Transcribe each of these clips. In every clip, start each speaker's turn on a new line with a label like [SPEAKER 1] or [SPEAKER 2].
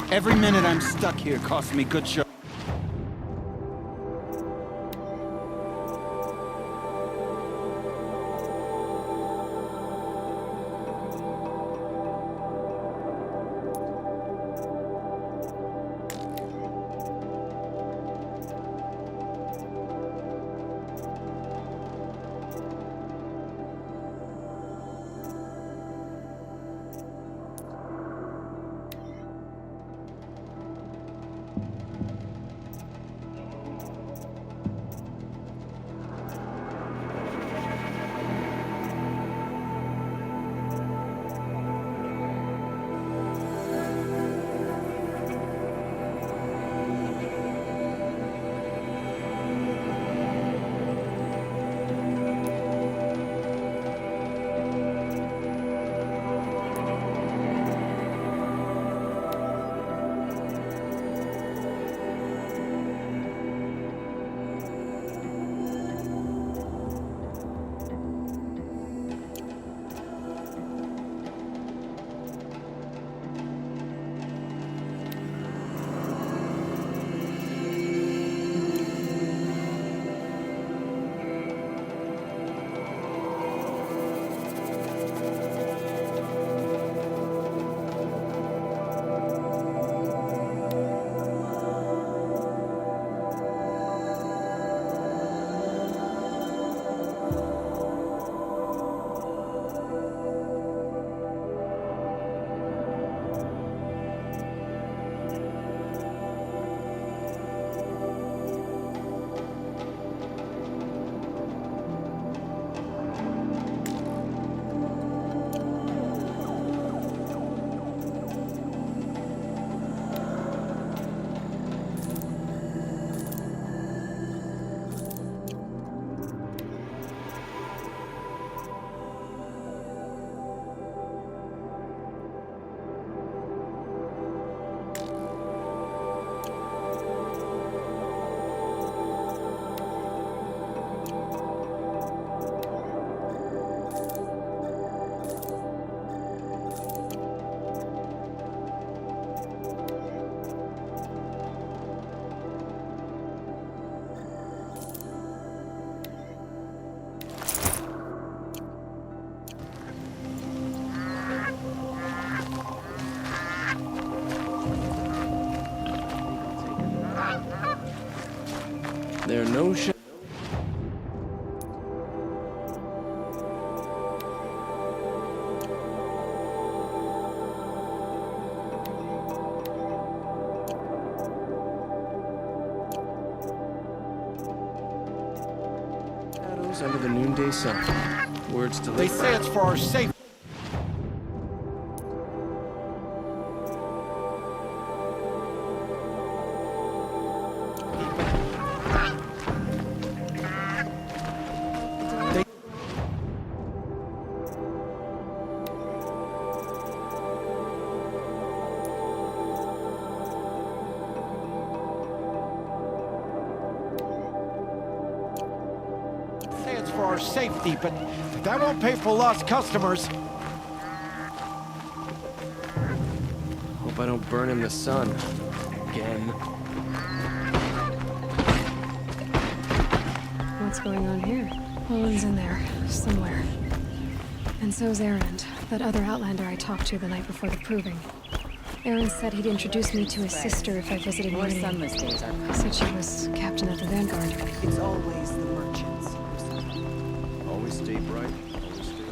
[SPEAKER 1] Every minute I'm stuck here costs me good show.
[SPEAKER 2] There are no shadows under the noonday sun. Words to
[SPEAKER 1] They say it's for our safety. For our safety, but that won't pay for lost customers.
[SPEAKER 2] Hope I don't burn in the sun again.
[SPEAKER 3] What's going on here? Olin's in there, somewhere. And so's Erend, that other Outlander I talked to the night before the proving. Erend said he'd introduce me to his sister if I visited
[SPEAKER 4] More
[SPEAKER 3] Meridian.
[SPEAKER 4] sunless days are coming.
[SPEAKER 3] Said she was captain of the Vanguard.
[SPEAKER 4] It's always the merchants.
[SPEAKER 2] Always stay bright. Always stay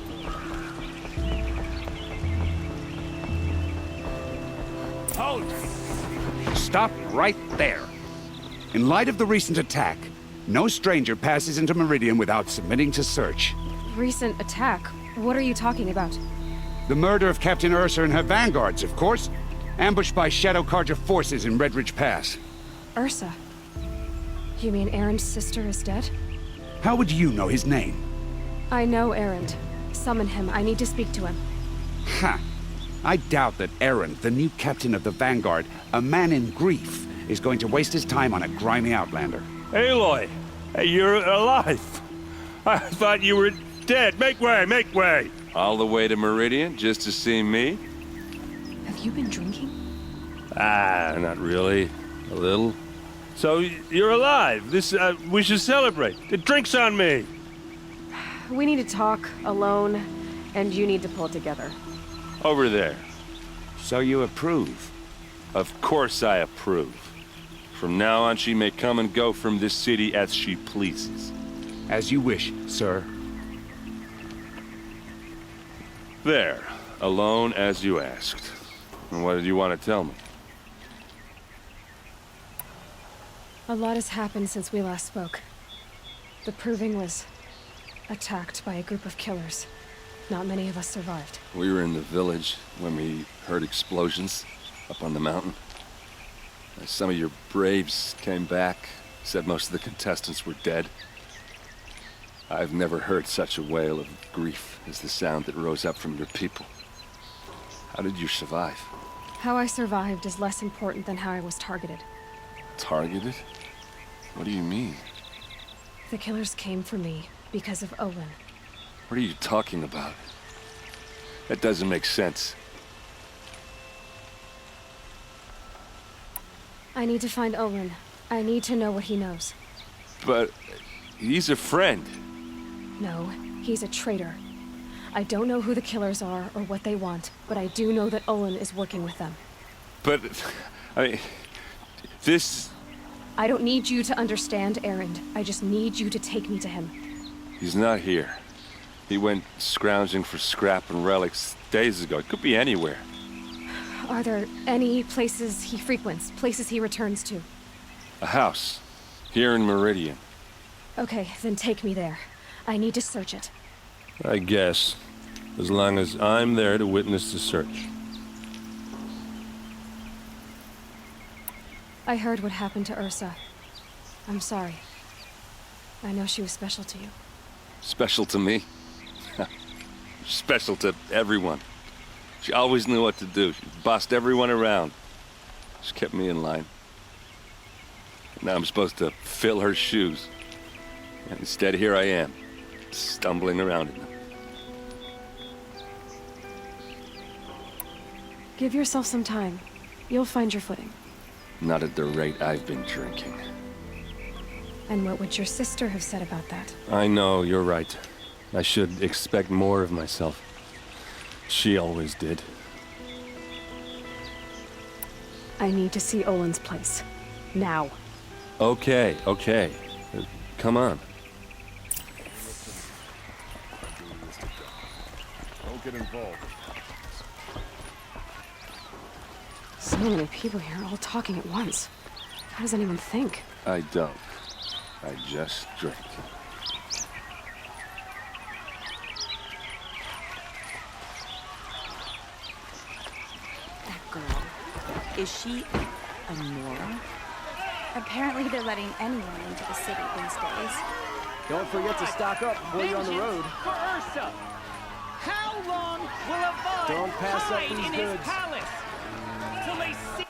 [SPEAKER 5] Halt! Stop right there. In light of the recent attack, no stranger passes into Meridian without submitting to search.
[SPEAKER 3] Recent attack? What are you talking about?
[SPEAKER 5] The murder of Captain Ursa and her vanguards, of course. Ambushed by Shadow Carja forces in Red Ridge Pass.
[SPEAKER 3] Ursa? You mean Erend's sister is dead?
[SPEAKER 5] How would you know his name?
[SPEAKER 3] I know Erend. Summon him. I need to speak to him.
[SPEAKER 5] Ha! I doubt that Erend, the new captain of the Vanguard, a man in grief, is going to waste his time on a grimy outlander.
[SPEAKER 6] Aloy, hey, you're alive. I thought you were dead. Make way, make way.
[SPEAKER 7] All the way to Meridian just to see me?
[SPEAKER 3] Have you been drinking?
[SPEAKER 6] Ah, not really. A little. So, you're alive. We should celebrate. The drink's on me.
[SPEAKER 7] We need to talk, alone, and you need to pull it together.
[SPEAKER 6] Over there.
[SPEAKER 5] So you approve?
[SPEAKER 6] Of course I approve. From now on, she may come and go from this city as she pleases.
[SPEAKER 5] As you wish, sir.
[SPEAKER 6] There. Alone as you asked. And what did you want to tell me?
[SPEAKER 3] A lot has happened since we last spoke. The Proving was attacked by a group of killers. Not many of us survived.
[SPEAKER 8] We were in the village when we heard explosions up on the mountain. Some of your braves came back, said most of the contestants were dead. I've never heard such a wail of grief as the sound that rose up from your people. How did you survive?
[SPEAKER 3] How I survived is less important than how I was targeted.
[SPEAKER 8] Targeted? What do you mean?
[SPEAKER 3] The killers came for me because of Olin.
[SPEAKER 8] What are you talking about? That doesn't make sense.
[SPEAKER 3] I need to find Olin. I need to know what he knows.
[SPEAKER 8] But he's a friend.
[SPEAKER 3] No, he's a traitor. I don't know who the killers are or what they want, but I do know that Olin is working with them.
[SPEAKER 6] But, I mean, this...
[SPEAKER 3] I don't need you to understand, Erend. I just need you to take me to him.
[SPEAKER 8] He's not here. He went scrounging for scrap and relics days ago. It could be anywhere.
[SPEAKER 3] Are there any places he frequents, places he returns to?
[SPEAKER 8] A house. Here in Meridian.
[SPEAKER 3] Okay, then take me there. I need to search it.
[SPEAKER 6] I guess. As long as I'm there to witness the search.
[SPEAKER 3] I heard what happened to Ursa. I'm sorry. I know she was special to you.
[SPEAKER 8] Special to me? Special to everyone. She always knew what to do. She bossed everyone around. She kept me in line. Now I'm supposed to fill her shoes. And instead, here I am, stumbling around in them.
[SPEAKER 3] Give yourself some time. You'll find your footing.
[SPEAKER 8] Not at the rate I've been drinking.
[SPEAKER 3] And what would your sister have said about that?
[SPEAKER 6] I know, you're right. I should expect more of myself. She always did.
[SPEAKER 7] I need to see Olin's place. Now.
[SPEAKER 6] Okay. Come on.
[SPEAKER 8] Don't get involved.
[SPEAKER 7] So many people here, all talking at once. How does anyone think?
[SPEAKER 8] I don't. I just drink.
[SPEAKER 4] That girl. Is she a Nora?
[SPEAKER 9] Apparently they're letting anyone into the city these days.
[SPEAKER 2] Don't forget to stock up before you're on the road.
[SPEAKER 10] For Ursa. How long will Avad
[SPEAKER 2] Don't pass up
[SPEAKER 10] hide
[SPEAKER 2] these
[SPEAKER 10] in
[SPEAKER 2] goods.
[SPEAKER 10] his palace? Till they see...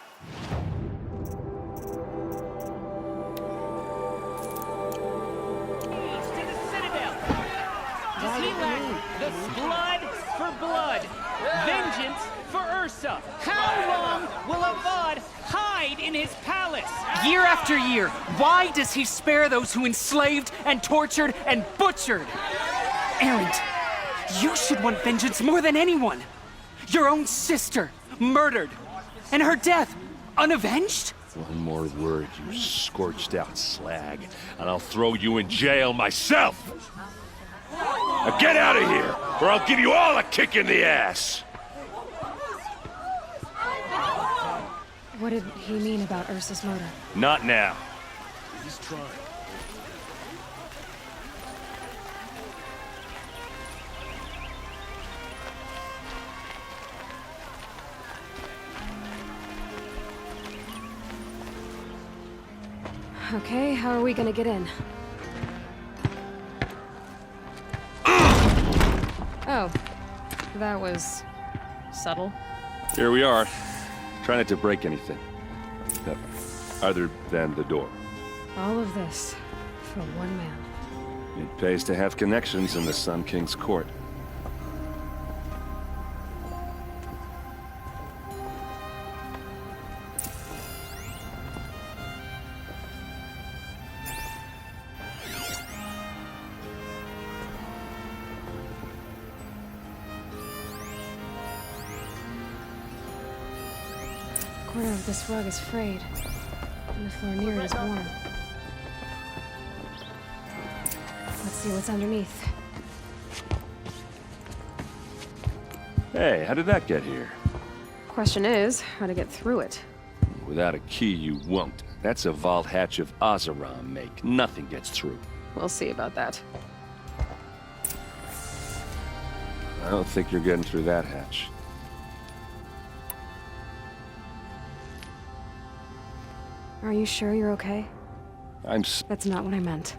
[SPEAKER 10] to the Citadel. Does he lack the blood for blood? Vengeance for Ursa. How long will Avad hide in his palace?
[SPEAKER 11] Year after year, why does he spare those who enslaved and tortured and butchered? Erend, you should want vengeance more than anyone. Your own sister, murdered, and her death, unavenged?
[SPEAKER 6] One more word, you scorched out slag, and I'll throw you in jail myself! Now get out of here, or I'll give you all a kick in the ass!
[SPEAKER 3] What did he mean about Ursa's murder?
[SPEAKER 6] Not now.
[SPEAKER 8] He's trying.
[SPEAKER 3] Okay, how are we gonna get in? Oh, that was subtle.
[SPEAKER 6] Here we are. Try not to break anything. Other than the door.
[SPEAKER 3] All of this for one man.
[SPEAKER 8] It pays to have connections in the Sun King's court.
[SPEAKER 3] corner of this rug is frayed, and the floor near it is worn. Let's see what's underneath.
[SPEAKER 8] Hey, how did that get here?
[SPEAKER 7] Question is, how to get through it.
[SPEAKER 8] Without a key, you won't. That's a vault hatch of Ozeron make. Nothing gets through.
[SPEAKER 7] We'll see about that.
[SPEAKER 8] I don't think you're getting through that hatch.
[SPEAKER 7] Are you sure you're okay?
[SPEAKER 8] That's
[SPEAKER 7] not what I meant.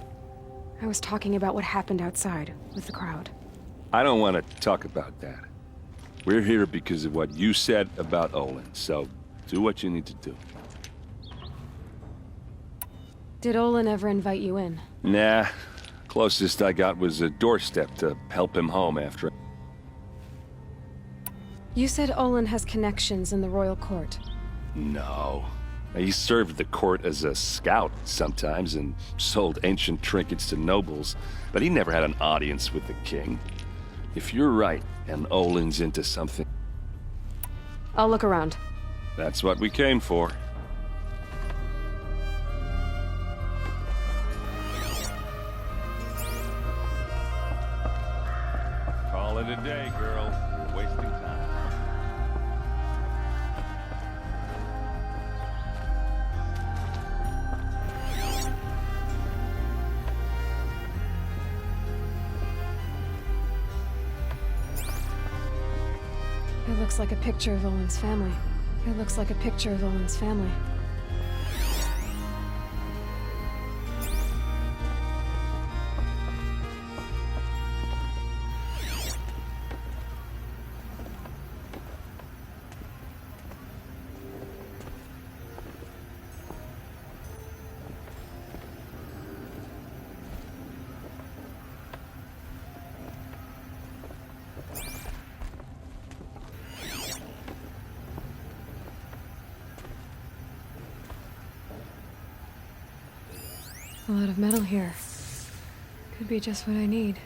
[SPEAKER 7] I was talking about what happened outside, with the crowd.
[SPEAKER 8] I don't want to talk about that. We're here because of what you said about Olin, so do what you need to do.
[SPEAKER 3] Did Olin ever invite you in?
[SPEAKER 8] Nah. Closest I got was a doorstep to help him home after.
[SPEAKER 3] You said Olin has connections in the royal court.
[SPEAKER 8] No. He served the court as a scout sometimes and sold ancient trinkets to nobles, but he never had an audience with the king. If you're right, and Olin's into something...
[SPEAKER 7] I'll look around.
[SPEAKER 8] That's what we came for. Call it a day, girl. You're wasting time.
[SPEAKER 3] It looks like a picture of Olin's family. It looks like a picture of Olin's family. A lot of metal here. Could be just what I need.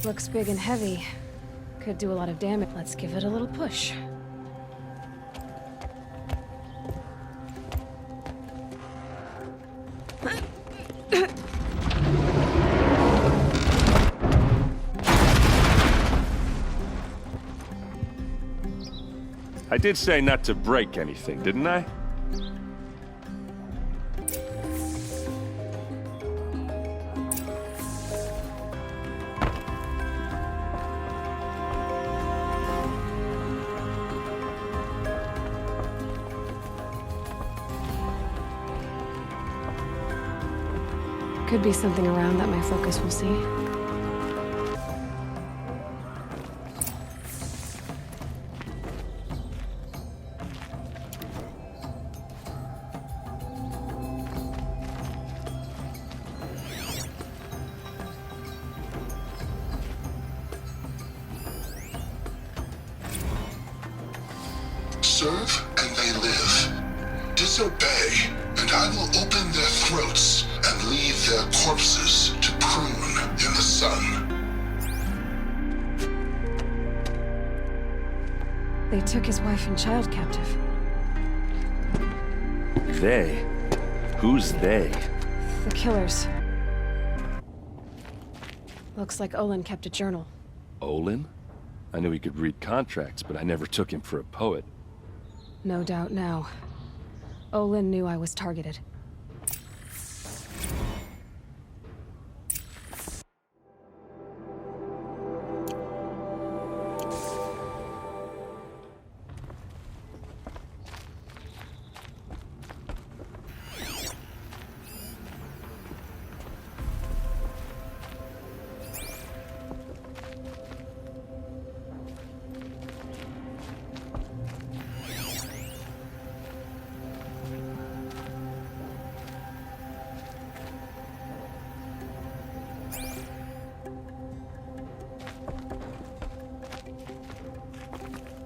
[SPEAKER 3] Looks big and heavy. Could do a lot of damage. Let's give it a little push.
[SPEAKER 8] I did say not to break anything, didn't I?
[SPEAKER 3] Could be something around that my focus will see.
[SPEAKER 12] Serve and they live. Disobey, and I will open their throats and leave their corpses to prune in the sun.
[SPEAKER 3] They took his wife and child captive.
[SPEAKER 8] They? Who's they?
[SPEAKER 3] The killers. Looks like Olin kept a journal.
[SPEAKER 8] Olin? I knew he could read contracts, but I never took him for a poet.
[SPEAKER 3] No doubt now. Olin knew I was targeted.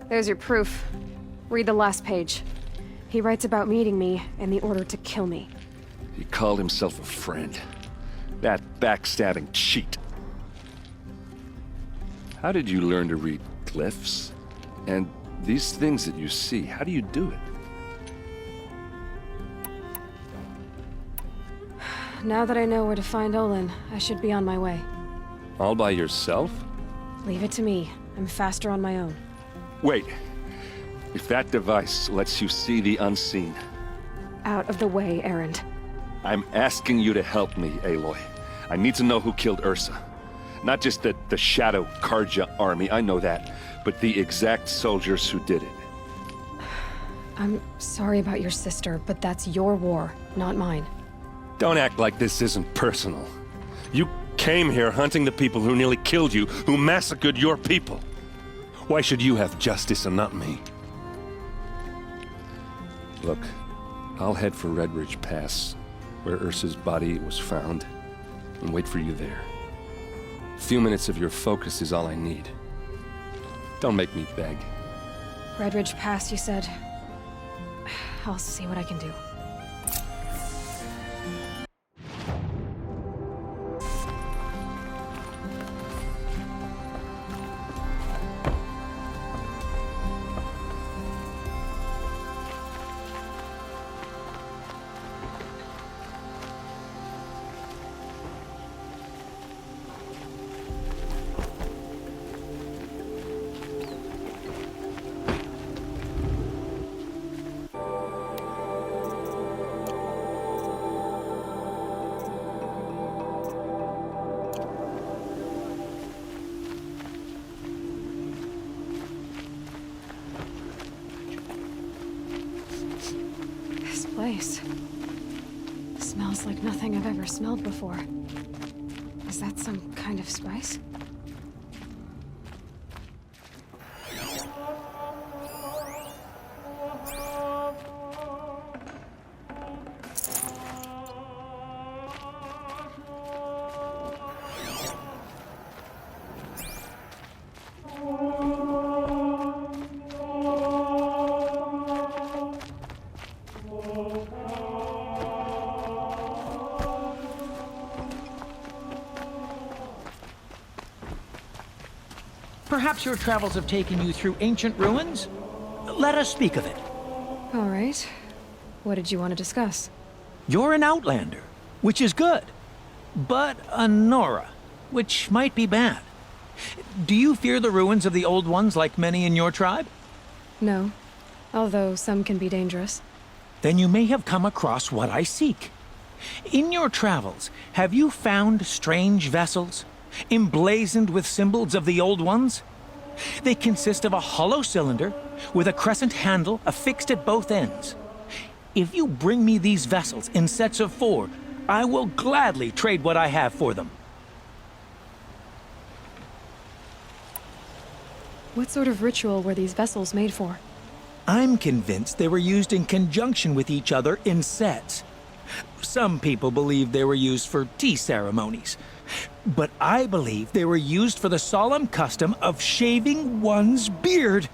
[SPEAKER 7] There's your proof. Read the last page. He writes about meeting me in the order to kill me.
[SPEAKER 8] He called himself a friend. That backstabbing cheat. How did you learn to read glyphs? And these things that you see, how do you do it?
[SPEAKER 7] Now that I know where to find Olin, I should be on my way.
[SPEAKER 8] All by yourself?
[SPEAKER 7] Leave it to me. I'm faster on my own.
[SPEAKER 8] Wait. If that device lets you see the unseen...
[SPEAKER 7] Out of the way, Erend.
[SPEAKER 8] I'm asking you to help me, Aloy. I need to know who killed Ursa. Not just the Shadow Karja army, I know that, but the exact soldiers who did it.
[SPEAKER 7] I'm sorry about your sister, but that's your war, not mine.
[SPEAKER 8] Don't act like this isn't personal. You came here hunting the people who nearly killed you, who massacred your people. Why should you have justice and not me? Look, I'll head for Red Ridge Pass, where Ursa's body was found, and wait for you there. A few minutes of your focus is all I need. Don't make me beg.
[SPEAKER 7] Red Ridge Pass, you said? I'll see what I can do. Place. Smells like nothing I've ever smelled before. Is that some kind of spice?
[SPEAKER 1] Perhaps your travels have taken you through ancient ruins? Let us speak of it.
[SPEAKER 3] All right. What did you want to discuss?
[SPEAKER 1] You're an outlander, which is good. But a Nora, which might be bad. Do you fear the ruins of the old ones like many in your tribe?
[SPEAKER 3] No. Although some can be dangerous.
[SPEAKER 1] Then you may have come across what I seek. In your travels, have you found strange vessels, emblazoned with symbols of the old ones? They consist of a hollow cylinder with a crescent handle affixed at both ends. If you bring me these vessels in sets of 4, I will gladly trade what I have for them.
[SPEAKER 3] What sort of ritual were these vessels made for?
[SPEAKER 1] I'm convinced they were used in conjunction with each other in sets. Some people believe they were used for tea ceremonies, but I believe they were used for the solemn custom of shaving one's beard.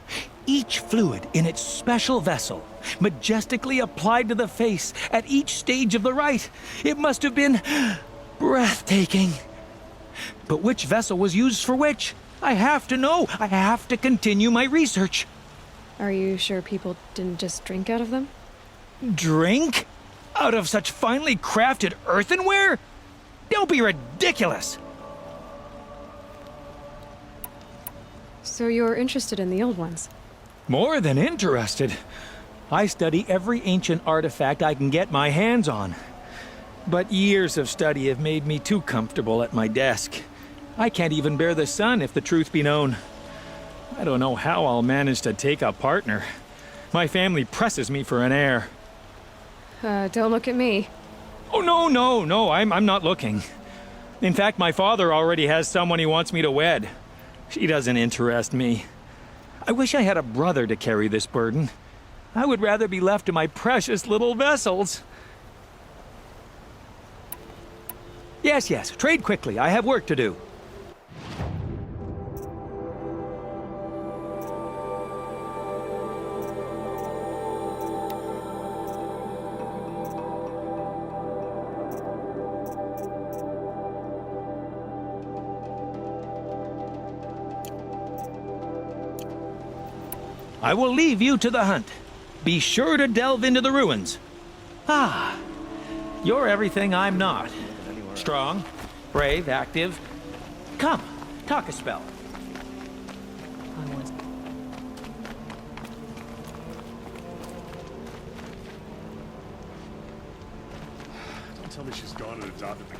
[SPEAKER 1] Each fluid in its special vessel, majestically applied to the face at each stage of the rite. It must have been breathtaking. But which vessel was used for which? I have to know. I have to continue my research.
[SPEAKER 3] Are you sure people didn't just drink out of them?
[SPEAKER 1] Drink? Out of such finely crafted earthenware? Don't be ridiculous!
[SPEAKER 3] So you're interested in the old ones?
[SPEAKER 1] More than interested. I study every ancient artifact I can get my hands on. But years of study have made me too comfortable at my desk. I can't even bear the sun, if the truth be known. I don't know how I'll manage to take a partner. My family presses me for an heir.
[SPEAKER 3] Don't look at me.
[SPEAKER 1] Oh, no, I'm not looking. In fact, my father already has someone he wants me to wed. She doesn't interest me. I wish I had a brother to carry this burden. I would rather be left to my precious little vessels. Yes, trade quickly. I have work to do. I will leave you to the hunt. Be sure to delve into the ruins. Ah, you're everything I'm not. Strong, brave, active. Come, talk a spell.
[SPEAKER 6] Don't tell me she's gone and adopted the...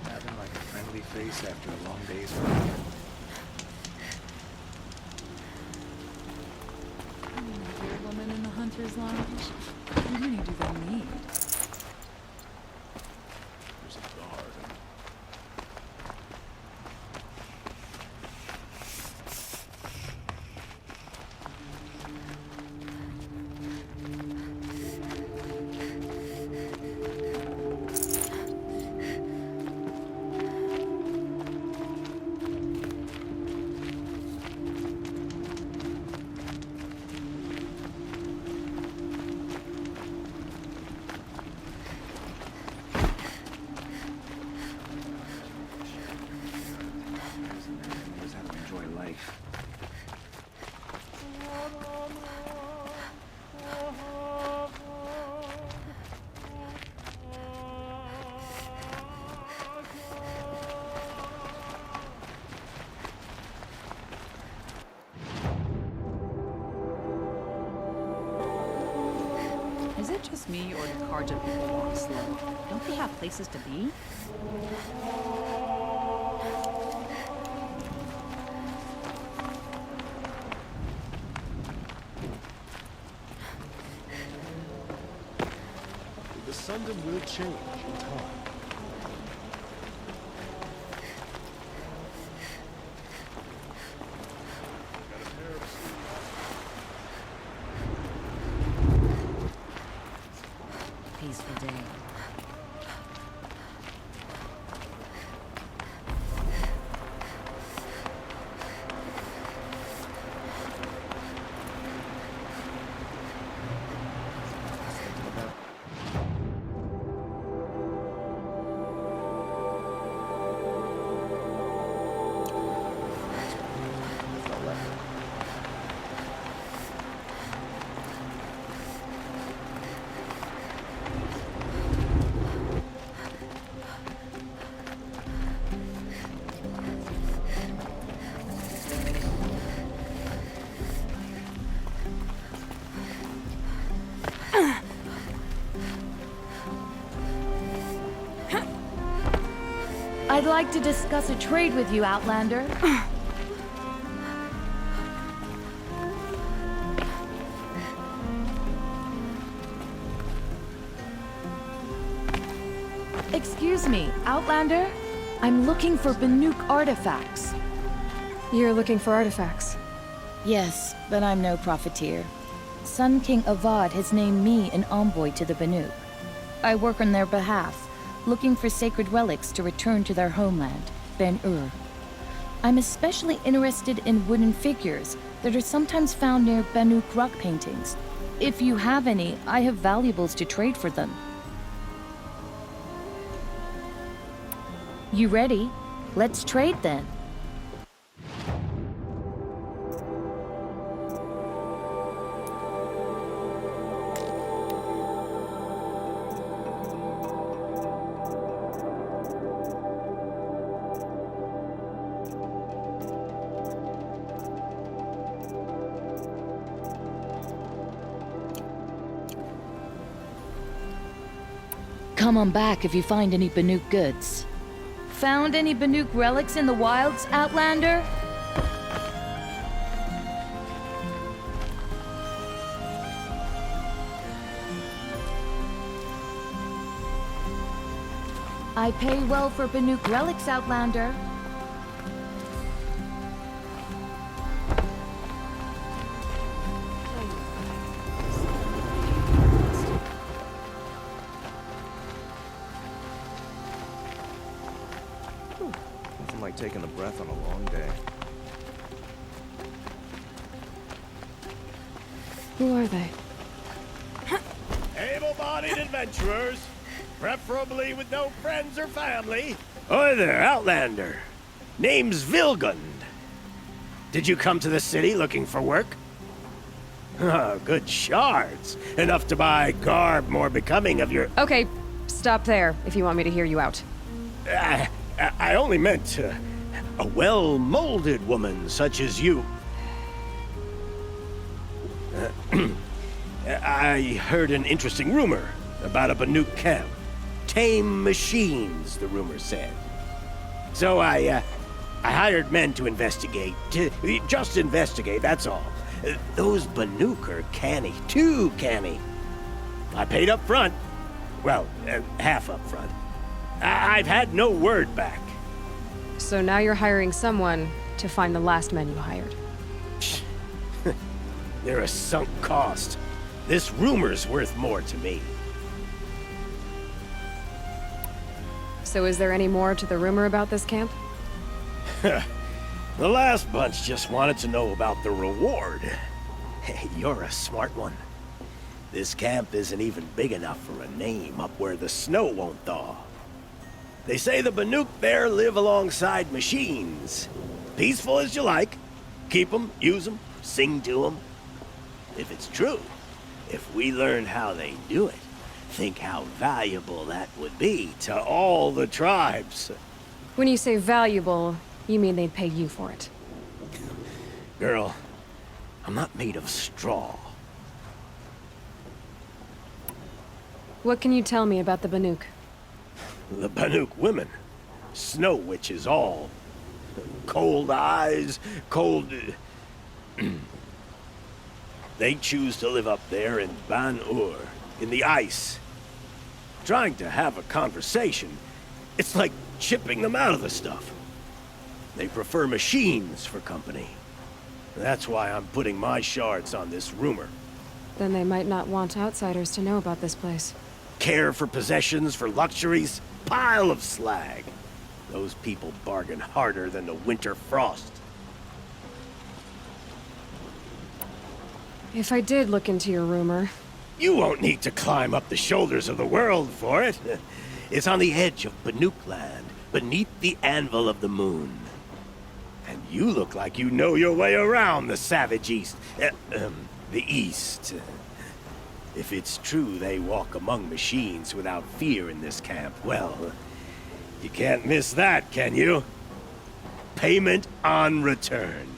[SPEAKER 6] Having like a friendly face after a long day's work.
[SPEAKER 4] Woman in the Hunter's Lounge. How many do they need?
[SPEAKER 6] There's a guard.
[SPEAKER 4] Is it just me, or do Karja people walk slow? Don't they have places to be?
[SPEAKER 6] The Sundom will change in time.
[SPEAKER 4] Peaceful day.
[SPEAKER 13] I'd like to discuss a trade with you, Outlander. Excuse me, Outlander? I'm looking for Banuk artifacts.
[SPEAKER 3] You're looking for artifacts?
[SPEAKER 13] Yes, but I'm no profiteer. Sun King Avad has named me an envoy to the Banuk. I work on their behalf, looking for sacred relics to return to their homeland, Ben-Ur. I'm especially interested in wooden figures that are sometimes found near Banuk rock paintings. If you have any, I have valuables to trade for them. You ready? Let's trade then. Come on back if you find any Banuk goods. Found any Banuk relics in the wilds, Outlander? I pay well for Banuk relics, Outlander.
[SPEAKER 2] Nothing like taking a breath on a long day.
[SPEAKER 3] Who are they?
[SPEAKER 14] Able-bodied adventurers, preferably with no friends or family. Oi there, Outlander. Name's Vilgund. Did you come to the city looking for work? Oh, good shards. Enough to buy garb more becoming of your...
[SPEAKER 7] Okay, stop there if you want me to hear you out.
[SPEAKER 14] I only meant a well-molded woman such as you. I heard an interesting rumor about a Banuk camp. Tame machines, the rumor said. So I hired men to investigate. Just investigate, that's all. Those Banuk are canny, too canny. I paid up front. Well, half up front. I've had no word back.
[SPEAKER 7] So now you're hiring someone to find the last men you hired.
[SPEAKER 14] They're a sunk cost. This rumor's worth more to me.
[SPEAKER 7] So is there any more to the rumor about this camp?
[SPEAKER 14] The last bunch just wanted to know about the reward. Hey, you're a smart one. This camp isn't even big enough for a name up where the snow won't thaw. They say the Banuk there live alongside machines. Peaceful as you like. Keep them, use them, sing to them. If it's true, if we learned how they do it, think how valuable that would be to all the tribes.
[SPEAKER 7] When you say valuable, you mean they'd pay you for it.
[SPEAKER 14] Girl, I'm not made of straw.
[SPEAKER 7] What can you tell me about the Banuk?
[SPEAKER 14] The Banuk women. Snow witches all. Cold eyes, cold... They choose to live up there in Ban-Ur, in the ice. Trying to have a conversation, it's like chipping them out of the stuff. They prefer machines for company. That's why I'm putting my shards on this rumor.
[SPEAKER 7] Then they might not want outsiders to know about this place.
[SPEAKER 14] Care for possessions, for luxuries? Pile of slag. Those people bargain harder than the winter frost.
[SPEAKER 7] If I did look into your rumor...
[SPEAKER 14] You won't need to climb up the shoulders of the world for it. It's on the edge of Banuk land, beneath the anvil of the moon. And you look like you know your way around the savage east. The east. If it's true they walk among machines without fear in this camp, well, you can't miss that, can you? Payment on return.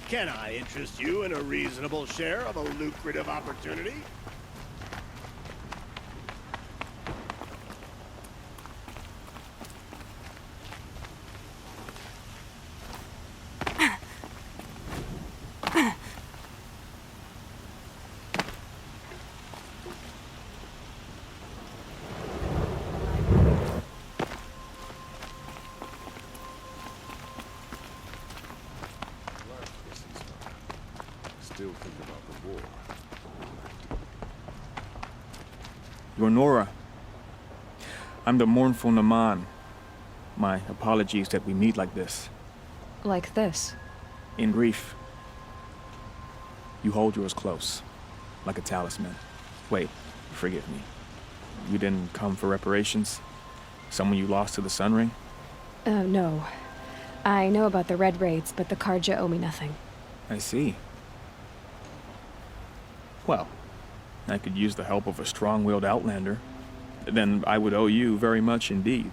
[SPEAKER 14] Can I interest you in a reasonable share of a lucrative opportunity?
[SPEAKER 6] Still thinking about the war.
[SPEAKER 15] You're Nora. I'm the mournful Naman. My apologies that we meet like this.
[SPEAKER 7] Like this?
[SPEAKER 15] In grief. You hold yours close, like a talisman. Wait, forgive me. You didn't come for reparations? Someone you lost to the Sun Ring?
[SPEAKER 7] No. I know about the Red Raids, but the Karja owe me nothing.
[SPEAKER 15] I see. Well, I could use the help of a strong-willed outlander. Then I would owe you very much indeed.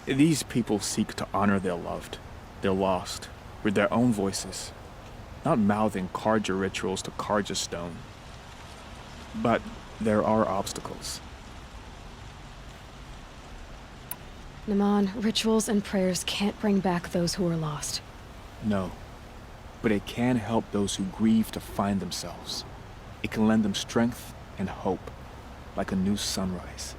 [SPEAKER 15] These people seek to honor their loved, their lost, with their own voices, not mouthing Karja rituals to Karja stone. But there are obstacles.
[SPEAKER 7] Naman, rituals and prayers can't bring back those who are lost.
[SPEAKER 15] No. But it can help those who grieve to find themselves. It can lend them strength and hope, like a new sunrise.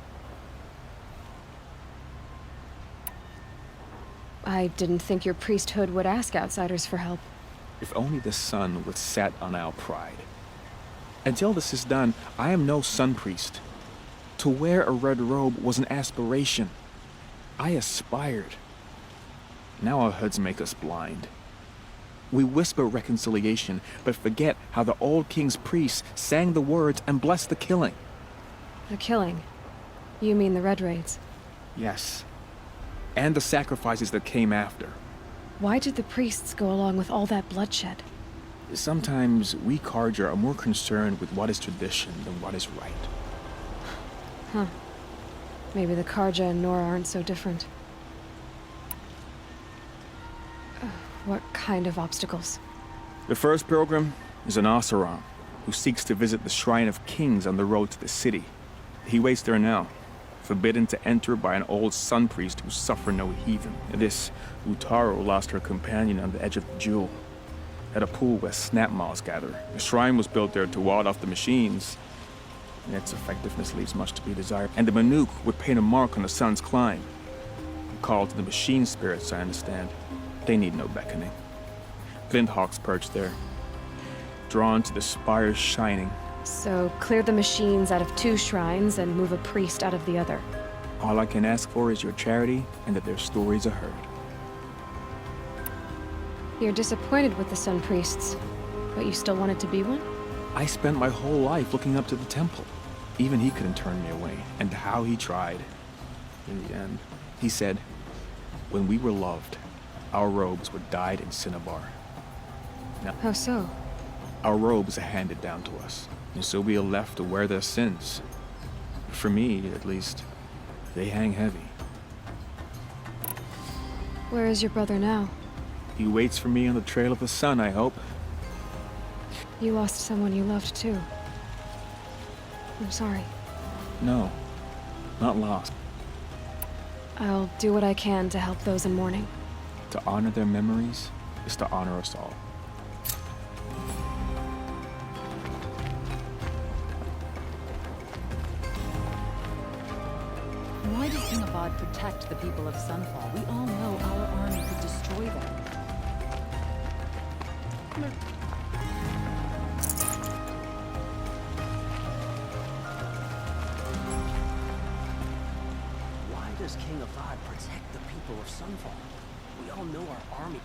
[SPEAKER 3] I didn't think your priesthood would ask outsiders for help.
[SPEAKER 15] If only the sun would set on our pride. Until this is done, I am no sun priest. To wear a red robe was an aspiration. I aspired. Now our hoods make us blind. We whisper reconciliation, but forget how the old king's priests sang the words and blessed the killing.
[SPEAKER 3] The killing? You mean the Red Raids?
[SPEAKER 15] Yes. And the sacrifices that came after.
[SPEAKER 3] Why did the priests go along with all that bloodshed?
[SPEAKER 15] Sometimes we Carja are more concerned with what is tradition than what is right.
[SPEAKER 3] Huh. Maybe the Carja and Nora aren't so different. What kind of obstacles?
[SPEAKER 15] The first pilgrim is an Oseram who seeks to visit the Shrine of Kings on the road to the city. He waits there now, forbidden to enter by an old sun priest who suffered no heathen. This Utaro lost her companion on the edge of the Jewel, at a pool where snap moths gather. The shrine was built there to ward off the machines, and its effectiveness leaves much to be desired. And the Manuk would paint a mark on the sun's climb. A call to the machine spirits, I understand. They need no beckoning. Glinthawks perch there, drawn to the spire's shining.
[SPEAKER 3] So, clear the machines out of 2 shrines and move a priest out of the other.
[SPEAKER 15] All I can ask for is your charity and that their stories are heard.
[SPEAKER 3] You're disappointed with the Sun Priests, but you still wanted to be one?
[SPEAKER 15] I spent my whole life looking up to the temple. Even he couldn't turn me away, and how he tried. In the end, he said, when we were loved, our robes were dyed in cinnabar. Now,
[SPEAKER 3] how so?
[SPEAKER 15] Our robes are handed down to us, and so we are left to wear their sins. For me, at least, they hang heavy.
[SPEAKER 3] Where is your brother now?
[SPEAKER 15] He waits for me on the trail of the sun, I hope.
[SPEAKER 3] You lost someone you loved too. I'm sorry.
[SPEAKER 15] No, not lost.
[SPEAKER 3] I'll do what I can to help those in mourning.
[SPEAKER 15] To honor their memories is to honor us all.
[SPEAKER 4] Why does King Avad protect the people of Sunfall? We all know our army could destroy them.
[SPEAKER 2] Why does King Avad protect the people of Sunfall? We all know our army.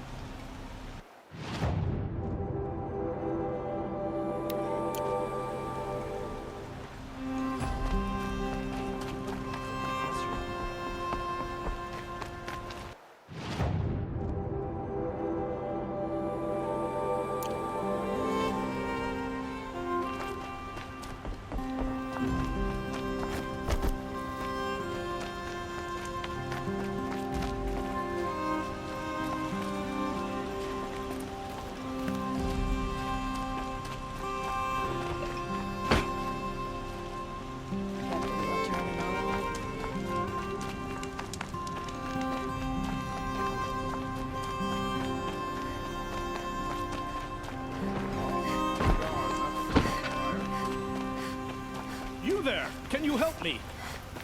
[SPEAKER 1] There! Can you help me?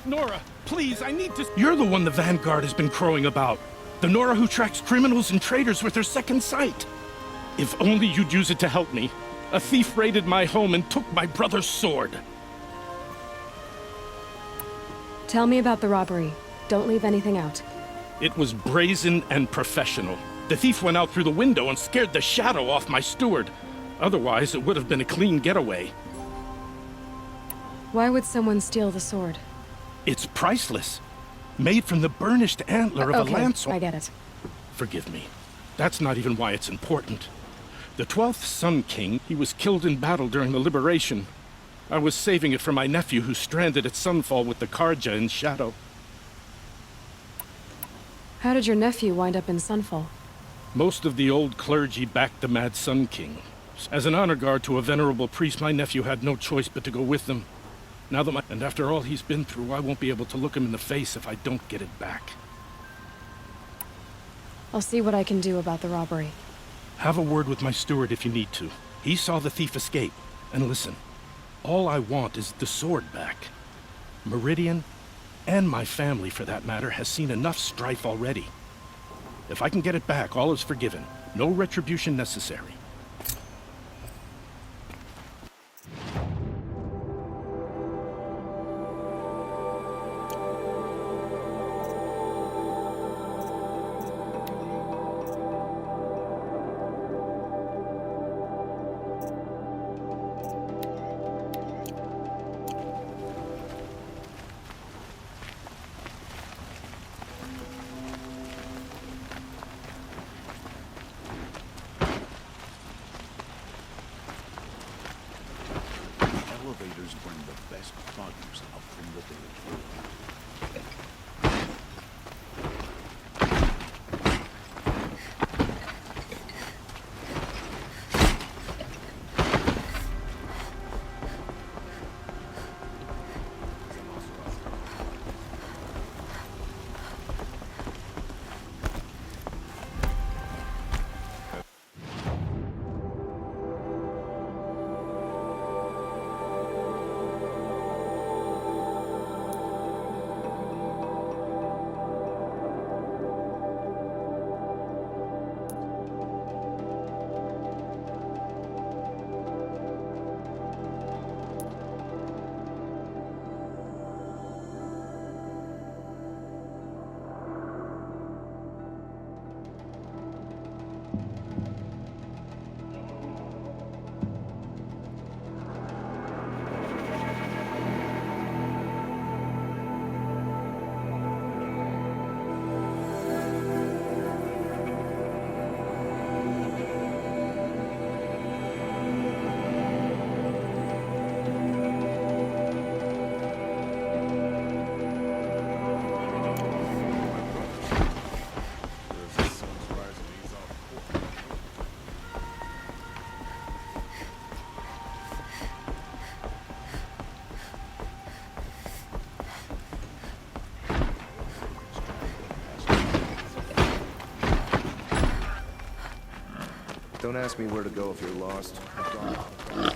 [SPEAKER 1] Nora, please, I need to... You're the one the Vanguard has been crowing about. The Nora who tracks criminals and traitors with her second sight. If only you'd use it to help me. A thief raided my home and took my brother's sword.
[SPEAKER 3] Tell me about the robbery. Don't leave anything out.
[SPEAKER 1] It was brazen and professional. The thief went out through the window and scared the shadow off my steward. Otherwise, it would have been a clean getaway.
[SPEAKER 3] Why would someone steal the sword?
[SPEAKER 1] It's priceless. Made from the burnished antler of a lance.
[SPEAKER 3] I get it.
[SPEAKER 1] Forgive me. That's not even why it's important. The 12th Sun King, he was killed in battle during the Liberation. I was saving it for my nephew who's stranded at Sunfall with the Carja in Shadow.
[SPEAKER 3] How did your nephew wind up in Sunfall?
[SPEAKER 1] Most of the old clergy backed the Mad Sun King. As an honor guard to a venerable priest, my nephew had no choice but to go with them. Now that and after all he's been through, I won't be able to look him in the face if I don't get it back.
[SPEAKER 3] I'll see what I can do about the robbery.
[SPEAKER 1] Have a word with my steward if you need to. He saw the thief escape. And listen, all I want is the sword back. Meridian, and my family for that matter, has seen enough strife already.
[SPEAKER 16] If I can get it back, all is forgiven. No retribution necessary.
[SPEAKER 17] Elevators bring the best produce up from the village.
[SPEAKER 18] Don't ask me where to go if you're lost. I've gone.